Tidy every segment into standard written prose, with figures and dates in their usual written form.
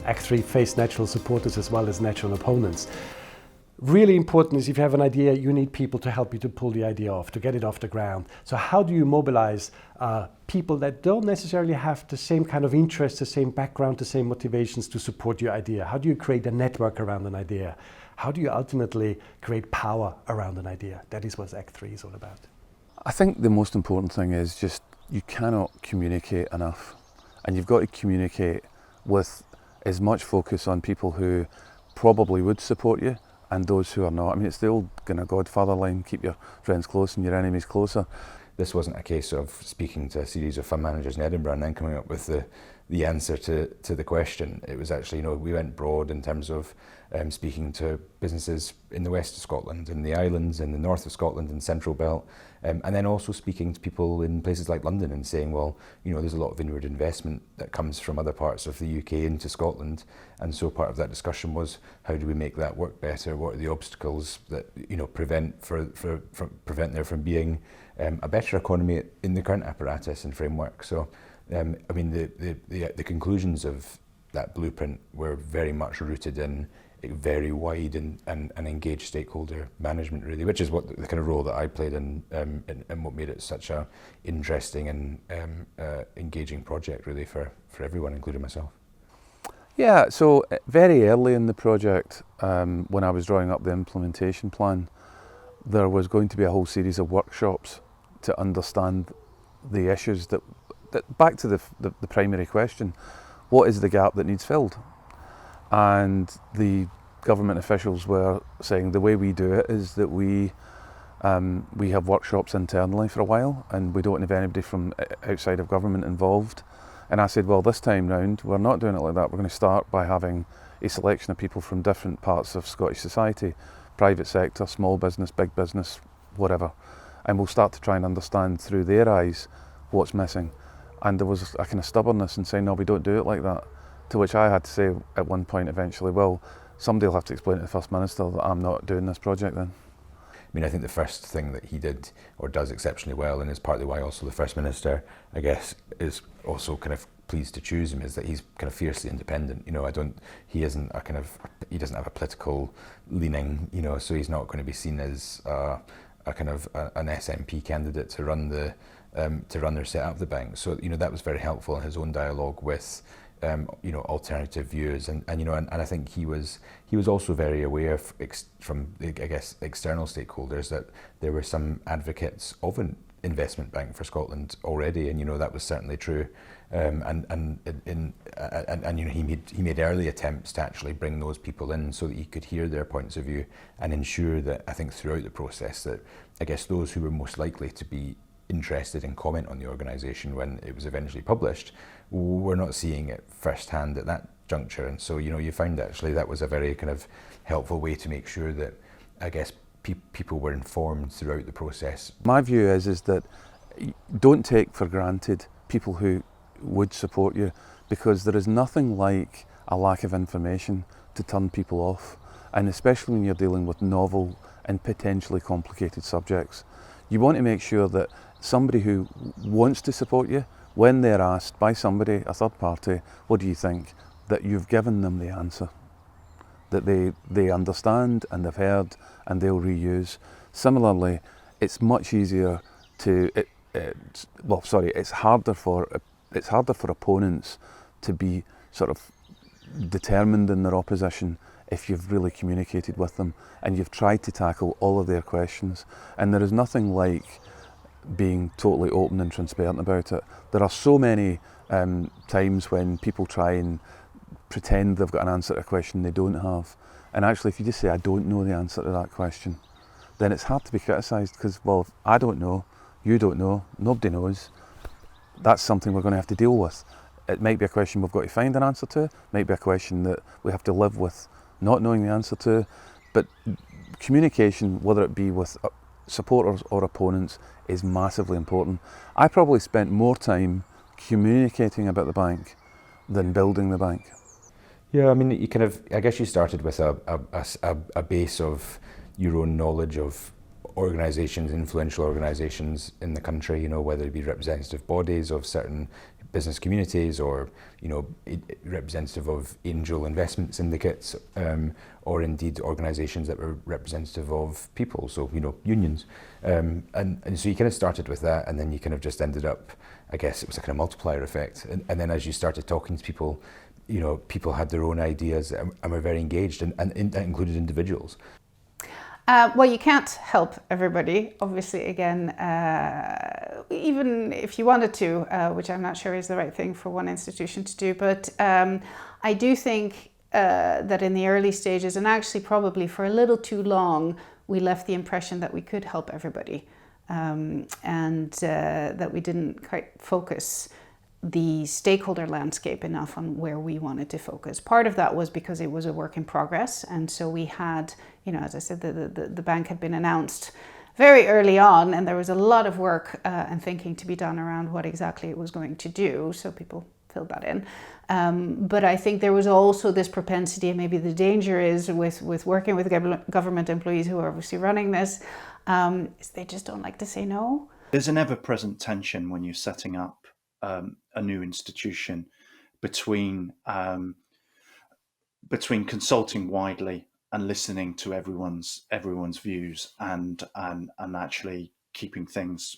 Act 3, face natural supporters as well as natural opponents. Really important is if you have an idea, you need people to help you to pull the idea off, to get it off the ground. So how do you mobilize people that don't necessarily have the same kind of interest, the same background, the same motivations to support your idea? How do you create a network around an idea? How do you ultimately create power around an idea? That is what Act 3 is all about. I think the most important thing is just you cannot communicate enough, and you've got to communicate with as much focus on people who probably would support you and those who are not. I mean, it's the old kind of Godfather line, keep your friends close and your enemies closer. This wasn't a case of speaking to a series of fund managers in Edinburgh and then coming up with the answer to the question. It was actually, we went broad in terms of speaking to businesses in the west of Scotland, in the islands, in the north of Scotland, in Central Belt, and then also speaking to people in places like London and saying, well, there's a lot of inward investment that comes from other parts of the UK into Scotland, and so part of that discussion was, how do we make that work better? What are the obstacles that prevent there from being a better economy in the current apparatus and framework? So, I mean, the conclusions of that blueprint were very much rooted in a very wide and engaged stakeholder management, really, which is what the kind of role that I played in what made it such a interesting and engaging project, really, for everyone, including myself. Yeah, so very early in the project, when I was drawing up the implementation plan, there was going to be a whole series of workshops to understand the issues that back to the primary question, what is the gap that needs filled? And the government officials were saying the way we do it is that we have workshops internally for a while, and we don't have anybody from outside of government involved. And I said, well, this time round, we're not doing it like that. We're going to start by having a selection of people from different parts of Scottish society, private sector, small business, big business, whatever. And we'll start to try and understand through their eyes what's missing. And there was a kind of stubbornness in saying, no, we don't do it like that. To which I had to say at one point eventually, well, somebody will have to explain to the First Minister that I'm not doing this project then. I mean, I think the first thing that he did, or does exceptionally well, and is partly why also the First Minister, I guess, is also kind of pleased to choose him, is that he's kind of fiercely independent. He doesn't have a political leaning, so he's not going to be seen as a kind of an SNP candidate to run their set up the bank. So that was very helpful in his own dialogue with alternative views, and I think he was also very aware from external stakeholders that there were some advocates of an investment bank for Scotland already, and that was certainly true. He made early attempts to actually bring those people in so that he could hear their points of view and ensure that, I think, throughout the process, that I guess those who were most likely to be interested in comment on the organisation when it was eventually published were not seeing it firsthand at that juncture. And so you found actually that was a very kind of helpful way to make sure that, I guess, people were informed throughout the process. My view is that don't take for granted people who would support you, because there is nothing like a lack of information to turn people off, and especially when you're dealing with novel and potentially complicated subjects. You want to make sure that somebody who wants to support you, when they're asked by somebody, a third party, what do you think, that you've given them the answer, that they understand and they've heard and they'll reuse. Similarly, it's much easier it's harder for opponents to be sort of determined in their opposition if you've really communicated with them and you've tried to tackle all of their questions. And there is nothing like being totally open and transparent about it. There are so many times when people try and pretend they've got an answer to a question they don't have. And actually, if you just say, I don't know the answer to that question, then it's hard to be criticised, because, well, if I don't know, you don't know, nobody knows. That's something we're going to have to deal with. It might be a question we've got to find an answer to, it might be a question that we have to live with not knowing the answer to, but communication, whether it be with supporters or opponents, is massively important. I probably spent more time communicating about the bank than building the bank. Yeah, I mean, I guess you started with a base of your own knowledge of organisations, influential organisations in the country, you know, whether it be representative bodies of certain business communities, or, you know, representative of angel investment syndicates, or indeed organisations that were representative of people, so, you know, unions. And so you kind of started with that, and then you kind of just ended up, I guess it was a kind of multiplier effect. And then as you started talking to people, you know, people had their own ideas and were very engaged, and that included individuals. Well, you can't help everybody, obviously, again, even if you wanted to, which I'm not sure is the right thing for one institution to do. But I do think that in the early stages, and actually probably for a little too long, we left the impression that we could help everybody, and that we didn't quite focus the stakeholder landscape enough on where we wanted to focus. Part of that was because it was a work in progress, and so we had, you know, as I said, the bank had been announced very early on, and there was a lot of work and thinking to be done around what exactly it was going to do, so people filled that in. But I think there was also this propensity, and maybe the danger is with working with government employees who are obviously running this, is they just don't like to say no. There's an ever-present tension when you're setting up a new institution between consulting widely and listening to everyone's views, and actually keeping things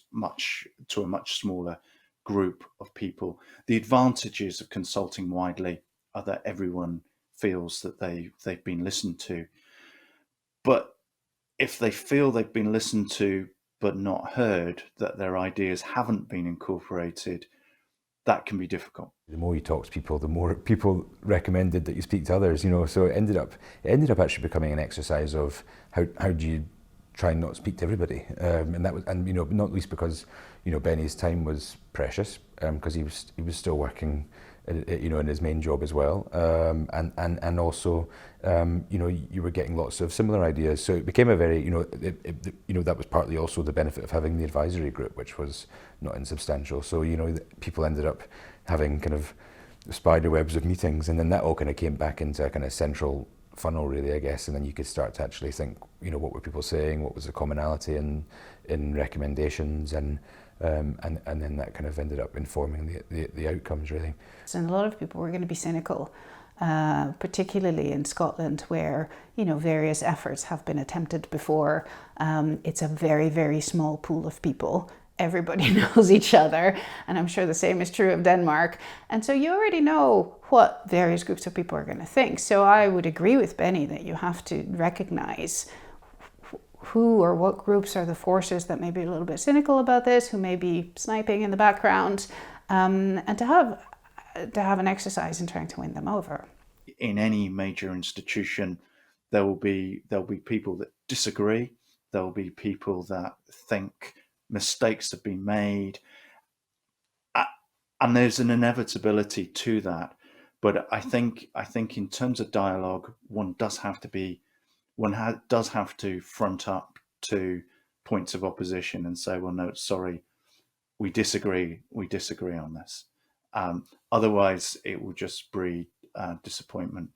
to a much smaller group of people. The advantages of consulting widely are that everyone feels that they've been listened to. But if they feel they've been listened to but not heard, that their ideas haven't been incorporated, that can be difficult. The more you talk to people, the more people recommended that you speak to others, you know, so it ended up actually becoming an exercise of how do you try and not speak to everybody, and you know, not least because, you know, Benny's time was precious, because he was still working, you know, in his main job as well, and also, you know, you were getting lots of similar ideas, so it became a very, you know, you know, that was partly also the benefit of having the advisory group, which was not insubstantial. So, you know, people ended up having kind of spider webs of meetings, and then that all kind of came back into a kind of central funnel, really, I guess, and then you could start to actually think, you know, what were people saying, what was the commonality in recommendations, and then that kind of ended up informing the outcomes, really. And a lot of people were going to be cynical, particularly in Scotland, where, you know, various efforts have been attempted before. It's a very, very small pool of people. Everybody knows each other, and I'm sure the same is true of Denmark. And so you already know what various groups of people are going to think. So I would agree with Benny that you have to recognize who or what groups are the forces that may be a little bit cynical about this, who may be sniping in the background, and to have an exercise in trying to win them over. In any major institution, there will be people that disagree. There will be people that think mistakes have been made, and there's an inevitability to that. But I think in terms of dialogue, one does have to front up to points of opposition and say, well, no, sorry, we disagree on this. Otherwise, it will just breed disappointment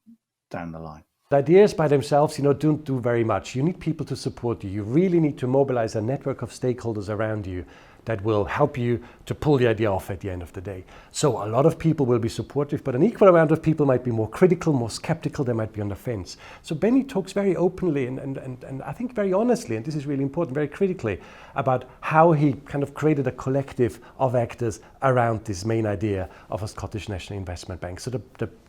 down the line. Ideas by themselves, you know, don't do very much. You need people to support you. You really need to mobilize a network of stakeholders around you that will help you to pull the idea off at the end of the day. So a lot of people will be supportive, but an equal amount of people might be more critical, more skeptical, they might be on the fence. So Benny talks very openly and I think very honestly, and this is really important, very critically, about how he kind of created a collective of actors around this main idea of a Scottish National Investment Bank. So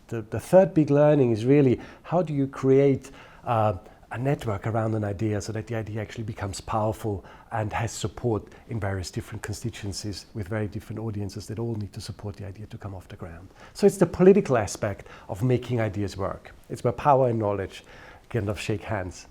the third big learning is really, how do you create a network around an idea so that the idea actually becomes powerful and has support in various different constituencies with very different audiences that all need to support the idea to come off the ground. So it's the political aspect of making ideas work. It's where power and knowledge kind of shake hands.